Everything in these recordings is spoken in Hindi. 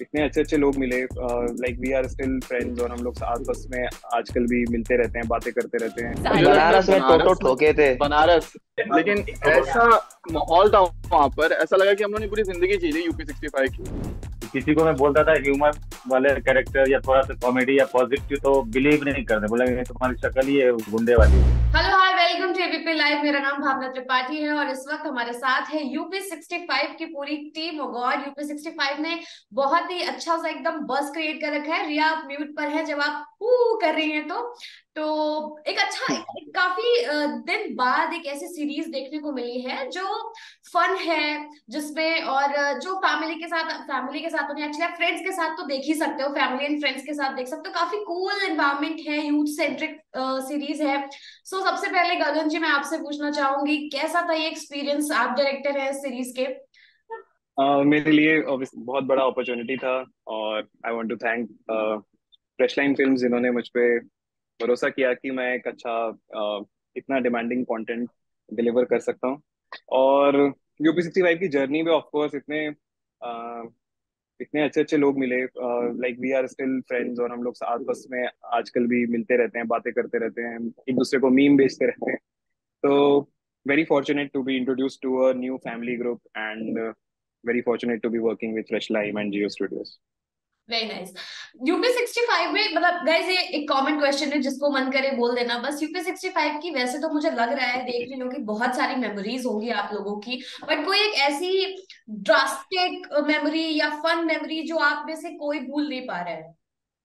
इतने अच्छे अच्छे लोग मिले। Like we are still friends और हम लोग आपस में आजकल भी मिलते रहते हैं, बातें करते रहते हैं। मुझे लगा मैं बनारस में टोटो बनारस ठोके थे। बनारस लेकिन ऐसा माहौल था वहां पर, ऐसा लगा कि हम लोगों ने पूरी जिंदगी जी ली यूपी 65 की। किसी को मैं बोलता था ह्यूमर वाले कैरेक्टर या थोड़ा सा कॉमेडी या पॉजिटिव तो बिलीव नहीं करते, बोला ये तुम्हारी शक्ल ही है गुंडे वाली। Hello hi, welcome to ABP live. मेरा नाम भावना त्रिपाठी है और इस वक्त हमारे साथ है यूपी 65 की पूरी टीम। ओ गॉड, यूपी 65 ने बहुत ही अच्छा सा एकदम बस क्रिएट कर रखा है। रिया, आप म्यूट पर है जब आप कर रही हैं तो एक अच्छा काफी दिन बाद एक ऐसी सीरीज देखने को मिली है जो फन है, जिसमें और जो फैमिली के साथ नहीं, एक्चुअली आप फ्रेंड्स के साथ तो देख ही सकते हो, फैमिली एंड फ्रेंड्स के साथ देख सकते हो। काफी कूल एनवायरनमेंट है, यूथ सेंट्रिक सीरीज है। सबसे पहले गगन जी, मैं आपसे पूछना चाहूंगी कैसा था ये एक्सपीरियंस? आप डायरेक्टर हैं इस सीरीज के। मेरे लिए obviously बहुत बड़ा अपॉर्चुनिटी था। और I want to thank fresh lime films, जिन्होंने मुझ पे भरोसा किया कि मैं एक अच्छा इतना डिमांडिंग कंटेंट डिलीवर कर सकता हूँ। और यूपी 65 की जर्नी में ऑफ कोर्स इतने अच्छे अच्छे लोग मिले। Like we are still friends और हम लोग आपस में आजकल भी मिलते रहते हैं, बातें करते रहते हैं, एक दूसरे को मीम भेजते रहते हैं। तो very fortunate to be introduced to a new family group and very fortunate to be working with Fresh Lime and Geo Studios. Very nice. UP 65 में मतलब गाइस, ये एक कॉमन क्वेश्चन है, जिसको मन करे बोल देना बस। यूपी 65 की वैसे तो मुझे लग रहा है, देख रही हूँ कि बहुत सारी मेमोरीज होंगी आप लोगों की, बट कोई एक ऐसी ड्रास्टिक मेमोरी या फन मेमोरी जो आप में से कोई भूल नहीं पा रहा है?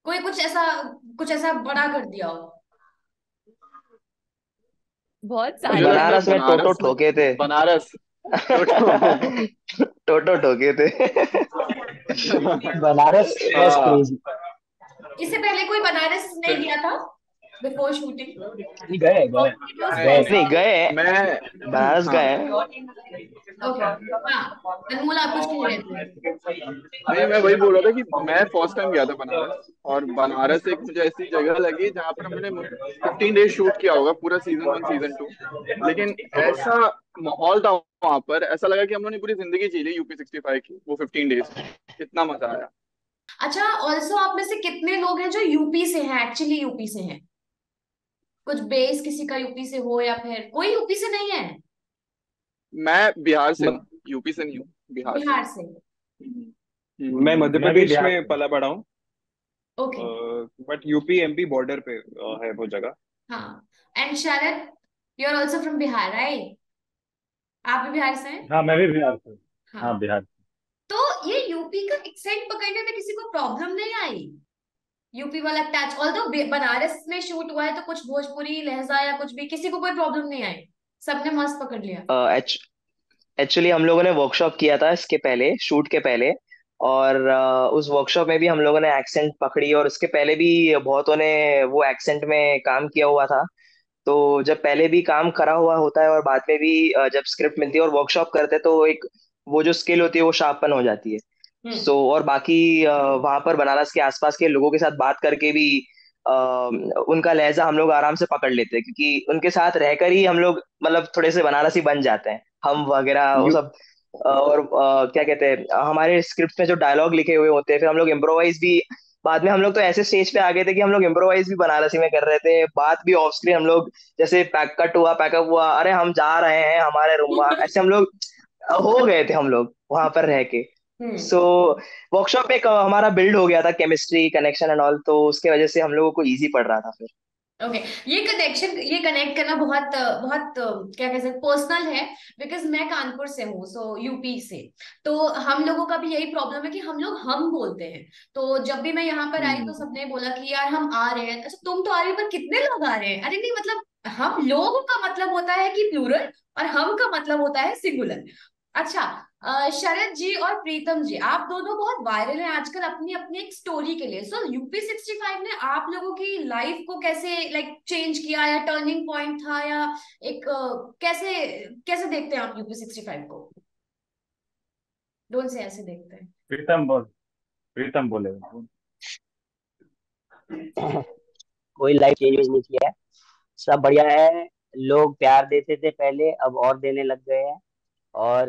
कोई कुछ ऐसा बड़ा कर दिया हो? बहुत हम सारी मुझे लगा मैं बनारस में टोटो बनारस ठोके थे। बनारस तो टोटो ठोके थे। बनारस was हाँ, crazy। इससे पहले कोई बनारस नहीं फिर गया था बिफोर शूटिंग? नहीं गए गए इट वॉज गए फर्स्ट। थे। नहीं गए हैं, मैं बनारस हाँ, गए हैं। ओके। हाँ, अनमोल आप कुछ कह रहे थे? नहीं मैं वही बोल रहा था कि मैं फर्स्ट टाइम गया था बनारस। और बनारस एक मुझे ऐसी जगह लगी जहाँ पर मैंने 15 डेज शूट किया होगा, पूरा सीजन 1 सीजन 2। लेकिन ऐसा माहौल था वहां पर, ऐसा लगा कि हम लोगों ने पूरी जिंदगी जी ली यूपी 65 की वो 15 डेज। इतना मजा आया। अच्छा, ऑल्सो आप में से कितने लोग हैं जो यूपी से हैं, एक्चुअली यूपी से हैं? कुछ बेस किसी का यूपी से हो या फिर कोई यूपी से नहीं है? मैं बिहार से म, हूँ, यूपी से नहीं हूँ, बिहार से बिहार हूँ। से? मैं मध्य मैं भी प्रदेश बिहार में से। पला बड़ा हूँ। Okay. But UP MP border पे है वो जगह। हाँ। And Sharad, you are also from Bihar, right? आप भी बिहार से हैं? हाँ मैं भी बिहार से। हाँ हाँ। बिहार। तो ये यूपी का एक्सेंट पकड़ने में किसी को प्रॉब्लम नहीं आई? यूपी वाला टच, ऑल्दो बनारस में शूट हुआ है तो कुछ भोजपुरी लहजा या कुछ भी, किसी को कोई प्रॉब्लम नहीं आई? सबने मस्त पकड़ लिया? एक्चुअली हम लोगों ने वर्कशॉप किया था इसके पहले, शूट के पहले। और उस वर्कशॉप में भी हम लोगों ने एक्सेंट पकड़ी, और उसके पहले भी बहुतों ने वो एक्सेंट में काम किया हुआ था। तो जब पहले भी काम करा हुआ होता है और बाद में भी जब स्क्रिप्ट मिलती है और वर्कशॉप करते हैं तो एक वो जो स्किल होती है वो शार्पन हो जाती है। हम्म। सो और बाकी वहां पर बनारस के आसपास के लोगों के साथ बात करके भी अ, उनका लहजा हम लोग आराम से पकड़ लेते हैं, क्योंकि उनके साथ रहकर ही हम लोग मतलब थोड़े से बनारसी बन जाते हैं हम वगैरह वो यू सब। और क्या कहते हैं, हमारे स्क्रिप्ट में जो डायलॉग लिखे हुए होते हैं फिर हम लोग इम्प्रोवाइज भी। बाद में हम लोग तो ऐसे स्टेज पे आ गए थे कि हम लोग इम्प्रोवाइज भी बनारसी में कर रहे थे, बात भी ऑफ स्क्रीन हम लोग। जैसे पैक कट हुआ, पैकअप हुआ, अरे हम जा रहे हैं हमारे रूम, ऐसे हम लोग हो गए थे हम लोग वहां पर रह के। हम्म। सो वर्कशॉप में एक हमारा बिल्ड हो गया था केमिस्ट्री कनेक्शन एंड ऑल, तो उसके वजह से हम लोगों को इजी पड़ रहा था फिर। ओके। ये कनेक्ट करना बहुत बहुत क्या कह सकते पर्सनल है, बिकॉज मैं कानपुर से हूँ, सो यूपी से। तो हम लोगों का भी यही प्रॉब्लम है कि हम लोग हम बोलते हैं। तो जब भी मैं यहाँ पर आई तो सबने बोला कि यार हम आ रहे हैं। अच्छा, तुम तो आ रही हो, पर कितने लोग आ रहे हैं? अरे नहीं, मतलब हम लोगों का मतलब होता है कि प्लूरल, और हम का मतलब होता है सिंगुलर। अच्छा, शरद जी और प्रीतम जी, आप दोनों बहुत वायरल हैं आजकल अपनी अपनी एक स्टोरी के लिए। सो यूपी 65 ने आप लोगों की लाइफ को कैसे लाइक चेंज किया, या टर्निंग पॉइंट था, या एक कैसे कैसे देखते हैं आप यूपी 65 को? डोंट से ऐसे देखते हैं। प्रीतम बोल। प्रीतम बोले। कोई लाइफ चेंज नहीं किया है, सब बढ़िया है। लोग प्यार देते थे पहले, अब और देने लग गए हैं। और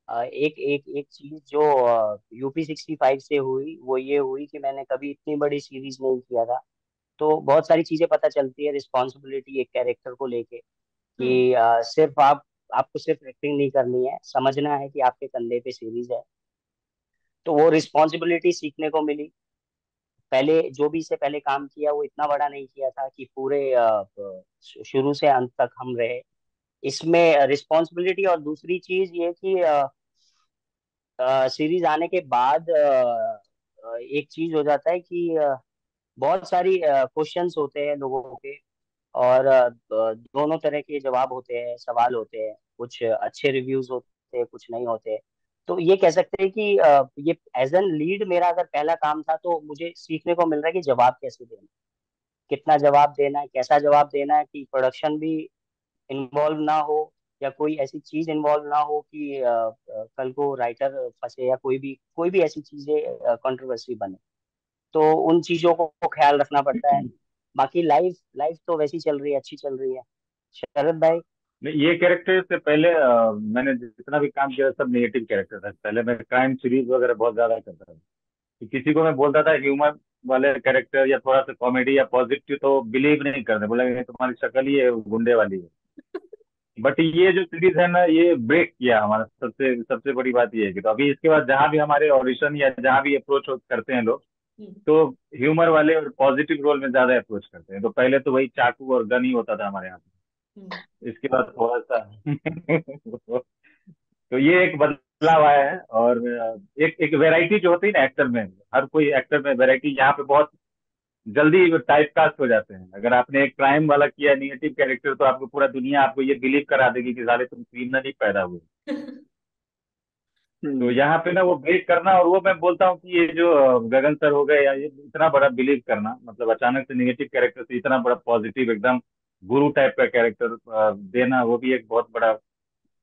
एक एक एक चीज जो UP65 से हुई वो ये हुई कि मैंने कभी इतनी बड़ी सीरीज नहीं किया था। तो बहुत सारी चीजें पता चलती है, रिस्पॉन्सिबिलिटी एक कैरेक्टर को लेके हम्म। कि सिर्फ आपको सिर्फ एक्टिंग नहीं करनी है, समझना है कि आपके कंधे पे सीरीज है। तो वो रिस्पॉन्सिबिलिटी सीखने को मिली। पहले जो भी इससे पहले काम किया वो इतना बड़ा नहीं किया था कि पूरे शुरू से अंत तक हम रहे इसमें। रिस्पॉन्सिबिलिटी और दूसरी चीज ये कि सीरीज आने के बाद एक चीज हो जाता है कि बहुत सारी क्वेश्चंस होते हैं लोगों के, और दोनों तरह के जवाब होते हैं, सवाल होते हैं। कुछ अच्छे रिव्यूज होते हैं, कुछ नहीं होते। तो ये कह सकते हैं कि ये एज एन लीड मेरा अगर पहला काम था, तो मुझे सीखने को मिल रहा है कि जवाब कैसे देना, कितना जवाब देना है, कैसा जवाब देना है, कि प्रोडक्शन भी इन्वॉल्व ना हो, या कोई ऐसी चीज इन्वॉल्व ना हो कि कल को राइटर फंसे, या कोई भी ऐसी चीजें कंट्रोवर्सी बने। तो उन चीजों को ख्याल रखना पड़ता है। बाकी लाइफ लाइफ तो वैसी चल रही है, अच्छी चल रही है। शरद भाई। नहीं, ये कैरेक्टर से पहले मैंने जितना भी काम किया सब नेगेटिव कैरेक्टर था। पहले मैं क्राइम सीरीज वगैरह बहुत ज्यादा करता था। कि किसी को मैं बोलता था ह्यूमर वाले कैरेक्टर या थोड़ा सा कॉमेडी या पॉजिटिव तो बिलीव नहीं करते, बोला ये तुम्हारी शक्ल ही है गुंडे वाली है। बट ये जो सीरीज है ना, ये ब्रेक किया हमारा। सबसे सबसे बड़ी बात ये है कि तो अभी इसके बाद जहां भी हमारे ऑडिशन या जहां भी अप्रोच करते हैं लोग, हम्म। तो ह्यूमर वाले और पॉजिटिव रोल में ज्यादा अप्रोच करते हैं। तो पहले तो वही चाकू और गन ही होता था हमारे यहाँ हम्म। पे। इसके बाद थोड़ा सा तो ये एक बदलाव आया है। और एक एक वैरायटी जो होती है ना एक्टर में, हर कोई एक्टर में वैरायटी यहाँ पे बहुत जल्दी टाइप कास्ट हो जाते हैं। अगर आपने एक क्राइम वाला किया निगेटिव कैरेक्टर, तो आपको पूरा दुनिया आपको ये बिलीव करा देगी कि साले तुम क्रिमिनल ही पैदा हुए। तो हम्म। यहाँ पे ना वो ब्रेक करना, और वो मैं बोलता हूँ कि ये जो गगन सर हो गए, या ये इतना बड़ा बिलीव करना, मतलब अचानक से निगेटिव कैरेक्टर से इतना बड़ा पॉजिटिव एकदम गुरु टाइप का कैरेक्टर देना, वो भी एक बहुत बड़ा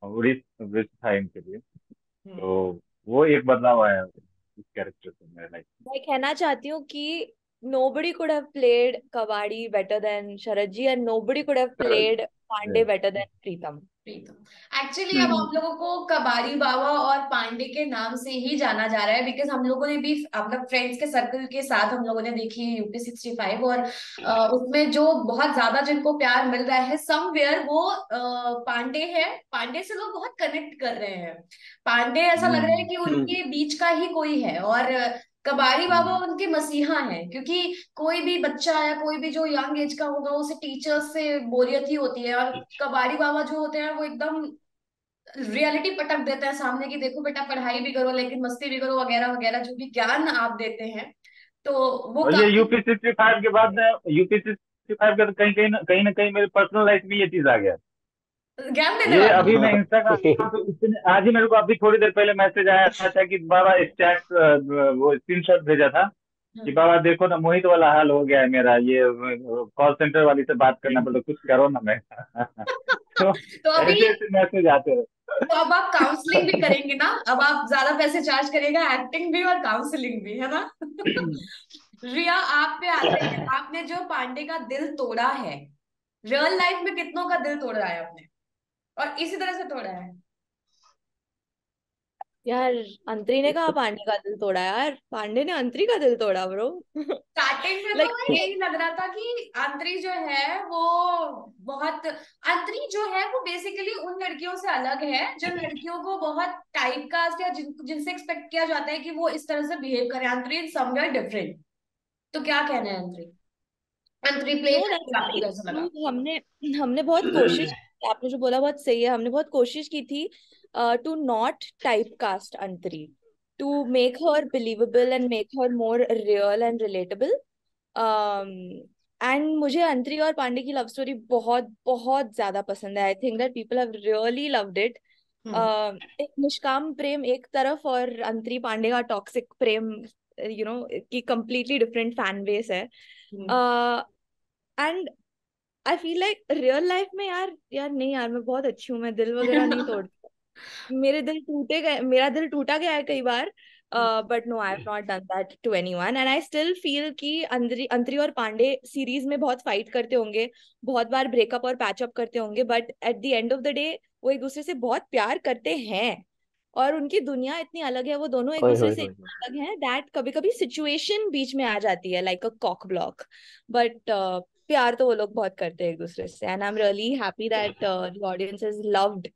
रिस्क रिस्क था इनके लिए। हम्म। तो वो एक बदलाव आया इस कैरेक्टर से मेरे लाइफ। मैं कहना चाहती हूँ कि nobody could have played Kavadi better than Sharat ji, and nobody could have played Pandey better than Preetham. Pritam. Actually अब हम लोगों को कबाड़ी बाबा और पांडे के नाम से ही जाना जा रहा है, बिकॉज हम लोगों ने भी अपना फ्रेंड्स के सर्कल के साथ हम लोगों ने देखी है UP65, और उसमें जो बहुत ज्यादा जिनको प्यार मिल रहा है समवेयर वो पांडे है। पांडे से लोग बहुत कनेक्ट कर रहे हैं। पांडे ऐसा लग रहा है कि हम्म। उनके बीच का ही कोई है, और कबाड़ी बाबा उनके मसीहा हैं, क्योंकि कोई भी बच्चा या कोई भी जो यंग एज का होगा उसे टीचर्स से बोरियत ही होती है, और कबाड़ी बाबा जो होते हैं वो एकदम रियलिटी पटक देते हैं सामने की, देखो बेटा पढ़ाई भी करो लेकिन मस्ती भी करो वगैरह वगैरह, जो भी ज्ञान आप देते हैं। तो वो और ये काफी UP65 के बाद UP65 का तो कहीं ना कहीं मेरे पर्सनल लाइफ में ये चीज आ गया। ज्ञान देने ये वाले अभी हैं। मैं इंस्टाग्राम पे आज ही मेरे को अभी थोड़ी देर पहले मैसेज आया था कि बाबा चैट वो स्क्रीनशॉट भेजा था कि हम्म। बाबा देखो ना, मोहित वाला हाल हो गया है मेरा, ये कॉल सेंटर वाली से बात करना पड़ता, कुछ करो ना मैं तो तो अभी ऐसे ऐसे मैसेज आते हैं। तो अब आप काउंसलिंग भी करेंगे ना, अब आप ज्यादा पैसे चार्ज करेगा, एक्टिंग भी और काउंसलिंग भी, है ना? रिया, आप पे आते हैं। आपने जो पांडे का दिल तोड़ा है, रियल लाइफ में कितनों का दिल तोड़ रहा है आपने, और इसी तरह से तोड़ा है। यार, अंतरी ने कहा पांडे का दिल तोड़ा, यार पांडे ने अंतरी का दिल तोड़ा ब्रो। स्टार्टिंग में तो लाइक यही लग रहा था कि अंतरी जो है वो बहुत, अंतरी जो है वो बेसिकली उन लड़कियों से अलग है जो लड़कियों को बहुत टाइप कास्ट या जिनसे एक्सपेक्ट किया जाता है कि वो इस तरह से बिहेव करे। अंतरी इज समवेयर डिफरेंट। तो क्या कहना है अंतरी? अंतरी प्ले नो, करके आपको कैसा लगा? हमने हमने बहुत कोशिश, आपने जो बोला बहुत सही है, हमने बहुत कोशिश की थी to not type cast Antari, to make her believable and make her more real and relatable. And मुझे अंतरी और पांडे की लव स्टोरी बहुत बहुत ज्यादा पसंद है। I think that people have really loved it. Hmm. एक निष्काम प्रेम एक तरफ, और अंतरी पांडे का टॉक्सिक प्रेम, की कंप्लीटली डिफरेंट फैन बेस है। Hmm. And I feel like real life में, यार यार नहीं यार, मैं बहुत अच्छी हूँ, मैं दिल वगैरह नहीं तोड़ती। मेरा दिल टूटा गया है कई बार, but no, I have not done that to anyone. And I still feel कि अंतरी अंतरी और पांडे सीरीज में बहुत फाइट करते होंगे, बहुत बार ब्रेकअप और पैचअप करते होंगे, but at the end of the day वो एक दूसरे से बहुत प्यार करते हैं। और उनकी दुनिया इतनी अलग है, वो दोनों एक ओए दूसरे होए से होए होए। इतने अलग हैं दैट कभी कभी सिचुएशन बीच में आ जाती है like a cock block. But प्यार तो वो लोग बहुत करते हैं एक दूसरे से, and I am really happy that the audience has loved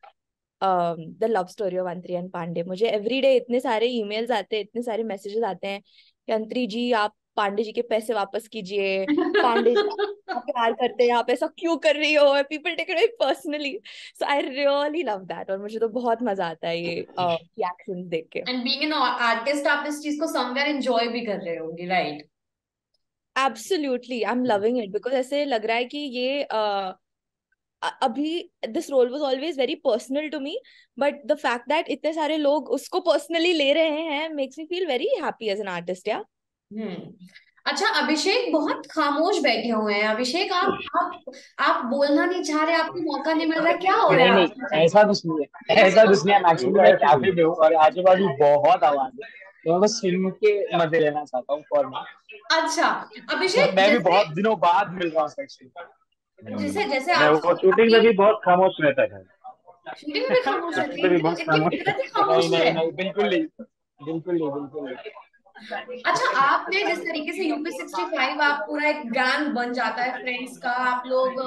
the love story of अंतरी एंड पांडे। मुझे एवरीडे इतने सारे ईमेल्स आते हैं, इतने सारे मैसेजेस आते हैं कि अंतरी जी आप पांडे जी के पैसे वापस कीजिए, पांडे जी आप प्यार करते हैं, आप ऐसा क्यों कर रही हो, people take it personally. So I really love that, और मुझे तो बहुत मजा आता है ये रिएक्शंस देख के। एंड बीइंग एन आर्टिस्ट आप इस चीज को समवेयर एंजॉय भी कर रहे होंगे, right? Absolutely I am loving it, because ऐसे लग रहा है कि ये अभी this role was always very personal to me, but the fact that इतने सारे लोग उसको पर्सनली ले रहे हैं makes me feel very happy as an artist. या हम्म। अच्छा, अभिषेक बहुत खामोश बैठे हुए हैं। अभिषेक, आप बोलना नहीं चाह रहे, आपको मौका नहीं मिल रहा, क्या हो रहा नहीं है नहीं, आपके साथ? ऐसा कुछ नहीं है, ऐसा कुछ नहीं है। एक्चुअली मैं कैफे में हूँ और आजू बाजू बहुत आवाज है, तो मैं बस सुन के मजे लेना चाहता हूँ फॉर नाउ। अच्छा और अभिषेक, मैं भी जैसे बहुत दिनों बाद मिल रहा हूँ एक्चुअली। जैसे जैसे नहीं, आप वो शूटिंग में आपकी भी बहुत खामोश रहता है। शूटिंग में भी खामोश रहते शूटिंग हैं, में भी इनके बहुत इनके खामोश बेहद ही नहीं खामोश नहीं है। नहीं, बिल्कुल नहीं, बिल्कुल नहीं, बिल्कुल नहीं। अच्छा, आपने जिस तरीके से यूपी 65 आप पूरा एक गैंग बन जाता है फ्रेंड्स का, आप लोग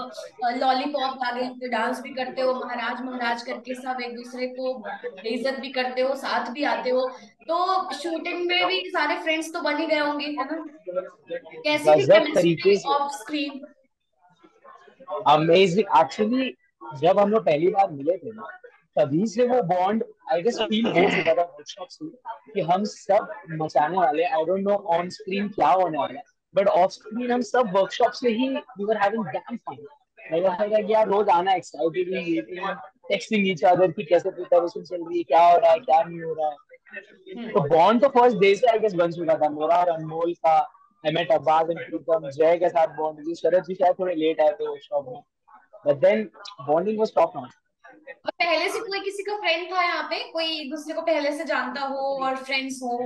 लॉलीपॉप गा के डांस भी करते हो, महाराज महाराज करके सब एक दूसरे को बेइज्जत भी करते हो, साथ भी आते हो, तो शूटिंग में भी सारे फ्रेंड्स तो बन ही गए होंगे, है ना? कैसी थी गजब केमिस्ट्री तरीके से, ऑफ स्क्रीन? Amazing actually. जब हम लोग पहली बार मिले थे ना, तभी से वो बॉन्ड आई गेस फील हो चुका था वर्कशॉप से कि हम सब मचाने वाले। I don't know on screen क्या होने वाला है, बट ऑफ स्क्रीन हम सब वर्कशॉप से ही we were having damn fun. Like ऐसा था कि यार रोज आना एक्साइटेडली टेक्स्टिंग ईच अदर कि कैसे प्रिपरेशन चल रही है, क्या हो रहा है, क्या नहीं हो रहा है। तो हम्म। बॉन्ड तो फर्स्ट डे से आई गेस बन चुका था मेरा और अनमोल का। आई मेट अब्बास एंड प्रीतम, जय के साथ बॉन्ड थी, शरद जी शायद थोड़े लेट आए थे वर्कशॉप में, but then bonding was top notch. और पहले से कोई किसी का फ्रेंड था यहाँ पे, कोई एक दूसरे को पहले से जानता हो और फ्रेंड्स हो?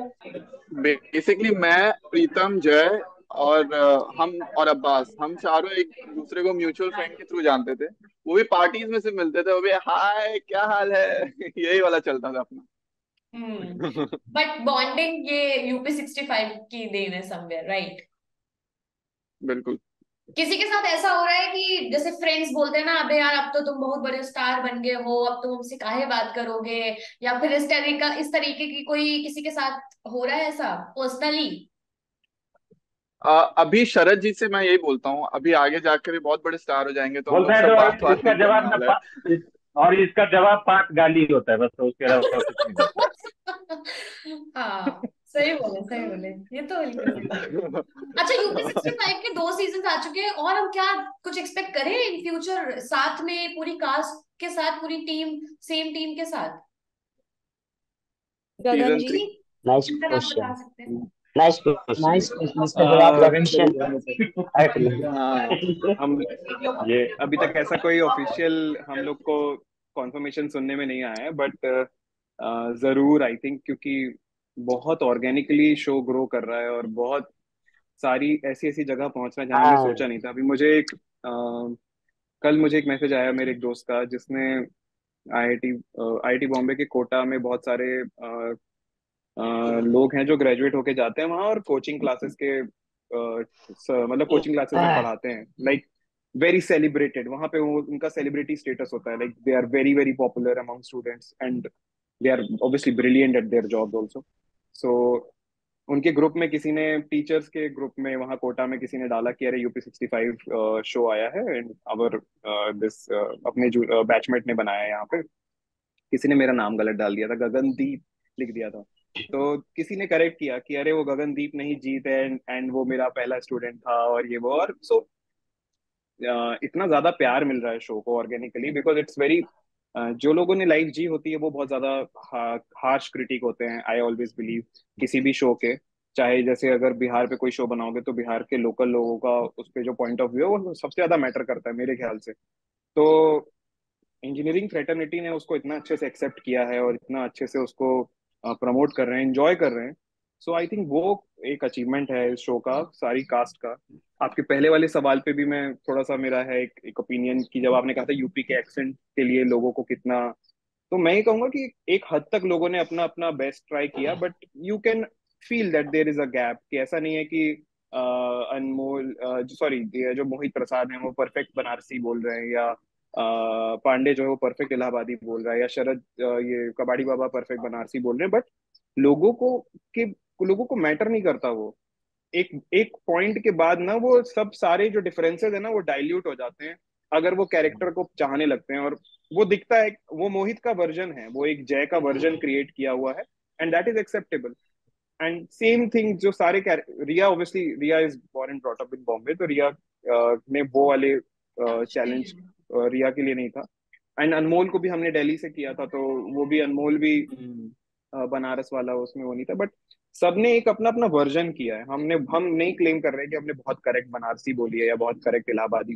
बेसिकली मैं, प्रीतम, जय और हम और अब्बास, हम चारों एक दूसरे को म्यूचुअल फ्रेंड के थ्रू जानते थे। वो भी पार्टीज में से मिलते थे, वो भी हाय क्या हाल है यही वाला चलता था अपना। हम्म। बट बॉन्डिंग ये यूपी 65 की देन है समवेयर, राइट? बिल्कुल। किसी के साथ ऐसा हो रहा है कि जैसे फ्रेंड्स बोलते हैं ना, अबे यार अब तो तुम बहुत बड़े स्टार बन गए हो, अब तुम हमसे काहे बात करोगे, या फिर इस तरीके की कोई किसी के साथ हो रहा है ऐसा पर्सनली? अभी शरद जी से मैं यही बोलता हूँ, अभी आगे जाकर भी बहुत बड़े स्टार हो जाएंगे तो हम लोग बोलता है सब बात तो बात इसका नहीं करने जवाब ना वाला है। और इसका जवाब 5 गाली होता है बस, तो उसके अलावा कुछ नहीं होता। हाँ, सही बोले, सही बोले, ये तो बिल्कुल सही है। अच्छा, यूपी 65 के 2 सीजन आ चुके हैं, और हम क्या कुछ एक्सपेक्ट करें इन फ्यूचर, साथ में पूरी कास्ट के साथ, पूरी टीम, सेम टीम के साथ? गगन सीजन जी। 3। नाइस अगर आप क्वेश्चन, बता सकते हैं। नाइस क्वेश्चन, नाइस क्वेश्चन, इसका जवाब अ, गगन सर ही देंगे सर। हाँ, हम ये अभी तक ऐसा कोई ऑफिशियल हम लोग को कॉन्फर्मेशन सुनने में नहीं आया है, बट जरूर आई थिंक, क्योंकि बहुत ऑर्गेनिकली शो ग्रो कर रहा है और बहुत सारी ऐसी ऐसी जगह पहुंच रहा है जहां हमने हाँ सोचा नहीं था। अभी मुझे कल मुझे एक मैसेज आया मेरे एक दोस्त का, जिसने आईआईटी आईआईटी बॉम्बे के कोटा में बहुत सारे लोग हैं जो ग्रेजुएट होके जाते हैं वहाँ और कोचिंग क्लासेस के मतलब कोचिंग क्लासेस में पढ़ाते हैं, लाइक वेरी सेलिब्रेटेड वहाँ पे। वो उनका सेलिब्रिटी स्टेटस होता है, like they are very very popular among students and they are obviously brilliant at their job also. So उनके ग्रुप में किसी ने, टीचर्स के ग्रुप में वहाँ कोटा में किसी ने डाला कि अरे यूपी 65 शो आया है एंड अवर दिस अपने जो बैचमेट ने बनाया है यहाँ पे। किसी ने मेरा नाम गलत डाल दिया था, गगनदीप लिख दिया था। तो किसी ने करेक्ट किया कि अरे वो गगनदीप नहीं, जीत है, एंड वो मेरा पहला स्टूडेंट था और ये वो। और सो इतना ज्यादा प्यार मिल रहा है शो को ऑर्गेनिकली, बिकॉज इट्स वेरी, जो लोगों ने लाइफ जी होती है वो बहुत ज्यादा हार्श क्रिटिक होते हैं, आई ऑलवेज बिलीव, किसी भी शो के। चाहे जैसे अगर बिहार पे कोई शो बनाओगे तो बिहार के लोकल लोगों का उस पे जो पॉइंट ऑफ व्यू है वो सबसे ज्यादा मैटर करता है मेरे ख्याल से। तो इंजीनियरिंग फ्रेटर्निटी ने उसको इतना अच्छे से एक्सेप्ट किया है और इतना अच्छे से उसको प्रमोट कर रहे हैं, एंजॉय कर रहे हैं। सो आई थिंक वो एक अचीवमेंट है इस शो का, सारी कास्ट का। आपके पहले वाले सवाल पे भी मैं थोड़ा सा, मेरा है एक ओपिनियन कि जब आपने कहा था यूपी के एक्सेंट के लिए लोगों को कितना, तो मैं ये कहूंगा कि एक हद तक लोगों ने अपना अपना बेस्ट ट्राई किया, but you can feel that there is a gap, कि ऐसा नहीं है कि अनमोल, सॉरी, जो मोहित प्रसाद हैं वो परफेक्ट बनारसी बोल रहे हैं, या पांडे जो है वो परफेक्ट इलाहाबादी बोल रहा है, या शरद ये कबाड़ी बाबा परफेक्ट बनारसी बोल रहे हैं, बट लोगों को के लोगों को मैटर नहीं करता वो। एक एक पॉइंट के बाद ना वो सब सारे जो डिफरेंसेस है ना वो डाइल्यूट हो जाते हैं, अगर वो कैरेक्टर को चाहने लगते हैं, और वो दिखता है वो मोहित का वर्जन है, वो एक जय का वर्जन क्रिएट किया हुआ है, and that is acceptable. And same thing जो सारे Riya, obviously Riya is born and brought up in Bombay, तो रिया ने वो वाले चैलेंज रिया के लिए नहीं था। एंड अनमोल को भी हमने दिल्ली से किया था, तो वो भी अनमोल भी बनारस वाला उसमें वो नहीं था, बट सबने एक अपना अपना वर्जन किया है। हम नहीं क्लेम कर रहे कि हमने बहुत करेक्ट बनारसी बोली है या बहुत करेक्ट इलाहाबादी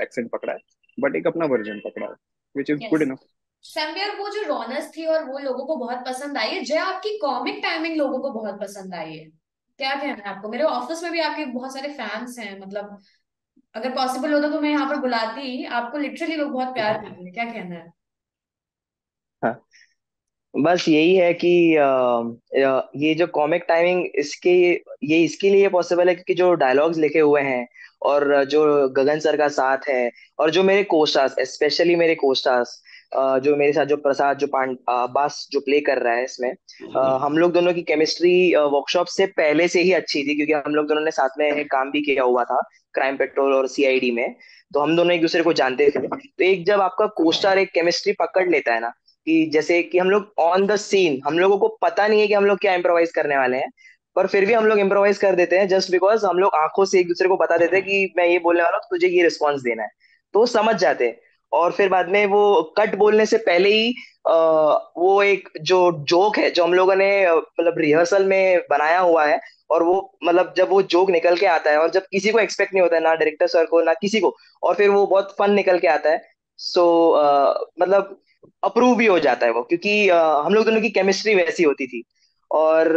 एक्सेंट पकड़ा है, बट एक अपना वर्जन पकड़ा है, which is good yes. Enough. सैम्य, वो जो रॉनस थी और वो लोगों को बहुत पसंद आई है। जय, आपकी कॉमिक टाइमिंग लोगों को बहुत पसंद आई है, क्या कहना है आपको? मेरे ऑफिस में भी आपके बहुत सारे फैंस हैं, मतलब अगर पॉसिबल होता तो मैं यहाँ पर बुलाती आपको, लिटरली लोग बहुत प्यार करते हैं, क्या कहना है? हाँ, बस यही है कि ये जो कॉमिक टाइमिंग ये इसके लिए पॉसिबल है क्योंकि जो डायलॉग्स लिखे हुए हैं, और जो गगन सर का साथ है, और जो मेरे कोस्टार्स, स्पेशली मेरे कोस्टार्स, जो मेरे साथ जो प्रसाद, जो अब्बास जो प्ले कर रहा है इसमें, हम लोग दोनों की केमिस्ट्री वर्कशॉप से पहले से ही अच्छी थी, क्योंकि हम लोग दोनों ने साथ में काम भी किया हुआ था क्राइम पेट्रोल और सीआईडी में। तो हम दोनों एक दूसरे को जानते थे। तो एक जब आपका कोस्टार एक केमिस्ट्री पकड़ लेता है ना, कि जैसे कि हम लोग ऑन द सीन, हम लोगों को पता नहीं है कि हम लोग क्या इम्प्रोवाइज करने वाले हैं, पर फिर भी हम लोग इम्प्रोवाइज कर देते हैं, जस्ट बिकॉज हम लोग आंखों से एक दूसरे को बता देते हैं कि मैं ये बोलने वाला हूँ, तुझे ये रिस्पॉन्स देना है। तो वो समझ जाते हैं। और फिर बाद में वो कट बोलने से पहले ही वो एक जो जोक है जो हम लोगों ने मतलब रिहर्सल में बनाया हुआ है, और वो मतलब जब वो जोक निकल के आता है, और जब किसी को एक्सपेक्ट नहीं होता है, ना डायरेक्टर सर को ना किसी को, और फिर वो बहुत फन निकल के आता है। सो मतलब अप्रूव भी हो जाता है वो, क्योंकि हम लोग दोनों की केमिस्ट्री वैसी होती थी। और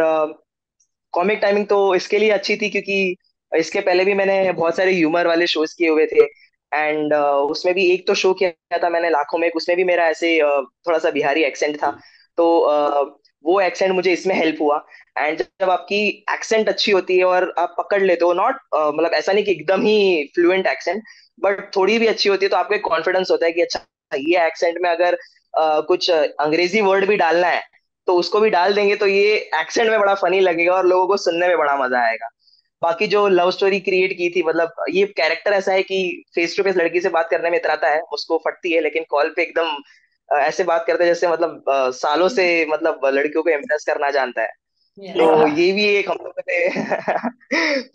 कॉमिक टाइमिंग तो इसके लिए अच्छी थी क्योंकि इसके पहले भी मैंने बहुत सारे ह्यूमर वाले शोज किए हुए थे। एंड उसमें भी एक तो शो किया था मैंने लाखों में, उसमें भी मेरा ऐसे थोड़ा सा बिहारी एक्सेंट था। तो वो एक्सेंट मुझे इसमें हेल्प हुआ। एंड जब आपकी एक्सेंट अच्छी होती है और आप पकड़ लेते हो, नॉट मतलब ऐसा नहीं कि एकदम ही फ्लुएंट एक्सेंट, बट थोड़ी भी अच्छी होती है, तो आपको एक कॉन्फिडेंस होता है कि अच्छा, ये एक्सेंट में अगर कुछ अंग्रेजी वर्ड भी डालना है तो उसको भी डाल देंगे, तो ये एक्सेंट में बड़ा फनी लगेगा और लोगों को सुनने में बड़ा मजा आएगा। बाकी जो लव स्टोरी क्रिएट की थी, मतलब ये कैरेक्टर ऐसा है कि फेस टू फेस लड़की से बात करने में इतराता है, उसको फटती है, लेकिन कॉल पे एकदम ऐसे बात करते हैं जैसे मतलब सालों से मतलब लड़कियों को इम्प्रेस करना जानता है। तो यस। ये भी एक हम लोगों ने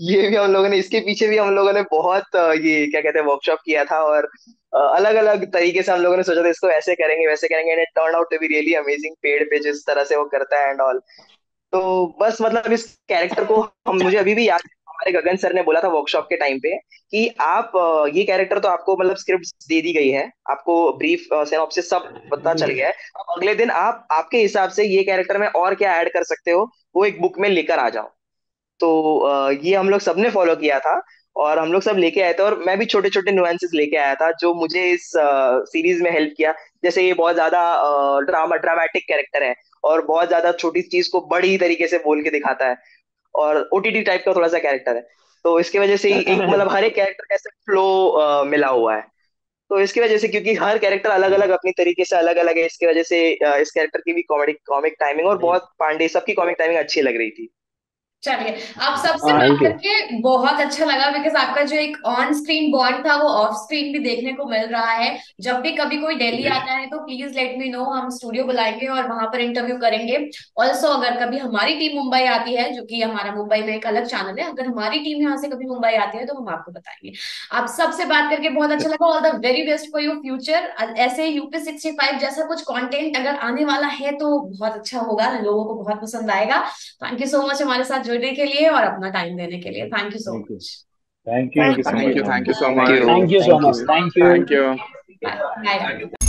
ये भी हम लोगों ने, इसके पीछे भी हम लोगों ने बहुत ये क्या कहते हैं वर्कशॉप किया था, और अलग अलग तरीके से हम लोगों ने सोचा था इसको ऐसे करेंगे वैसे करेंगे, and it turn out to be really amazing पेड़ पे जिस तरह से वो करता है एंड ऑल। तो बस मतलब इस कैरेक्टर को हम, मुझे अभी भी याद है, हमारे गगन सर ने बोला था वर्कशॉप के टाइम पे कि आप ये कैरेक्टर तो आपको मतलब स्क्रिप्ट दे दी गई है, आपको ब्रीफ सिनॉप्सिस सब पता चल गया है, अब अगले दिन आप आपके हिसाब से ये कैरेक्टर में और क्या ऐड कर सकते हो वो एक बुक में लेकर आ जाओ। तो ये हम लोग सबने फॉलो किया था, और हम लोग सब लेके आए थे, और मैं भी छोटे छोटे नुआंसेस लेके आया था जो मुझे इस सीरीज में हेल्प किया। जैसे ये बहुत ज्यादा ड्रामेटिक कैरेक्टर है, और बहुत ज्यादा छोटी चीज को बड़ी तरीके से बोल के दिखाता है, और ओटीटी टाइप का थोड़ा सा कैरेक्टर है। तो इसकी वजह से ही एक मतलब हर एक कैरेक्टर का ऐसे फ्लो मिला हुआ है। तो इसकी वजह से, क्योंकि हर कैरेक्टर अलग अलग अपनी तरीके से अलग अलग है, इसकी वजह से इस कैरेक्टर की भी कॉमेडी कॉमिक टाइमिंग और बहुत पांडे सबकी कॉमिक टाइमिंग अच्छी लग रही थी। चलिए, आप सबसे बात थैंक यू। करके बहुत अच्छा लगा, बिकॉज आपका जो एक ऑन स्क्रीन बॉन्ड था वो ऑफ स्क्रीन भी देखने को मिल रहा है। जब भी कभी कोई दिल्ली आता है तो प्लीज लेट मी नो, हम स्टूडियो बुलाएंगे और वहां पर इंटरव्यू करेंगे। ऑल्सो अगर कभी हमारी टीम मुंबई आती है, जो कि हमारा मुंबई में एक अलग चैनल है, अगर हमारी टीम यहाँ से कभी मुंबई आती है तो हम आपको बताएंगे। आप सबसे बात करके बहुत अच्छा लगा। All the very best for your future. ऐसे यूपी 65 जैसा कुछ कंटेंट अगर आने वाला है तो बहुत अच्छा होगा, लोगों को बहुत पसंद आएगा। थैंक यू सो मच हमारे साथ जुड़ने के लिए और अपना टाइम देने के लिए। Thank you so thank you. Much. Thank you thank thank you so thank you much. So thank much. You thank you so thank much, you. Thank you. Thank you. Bye bye.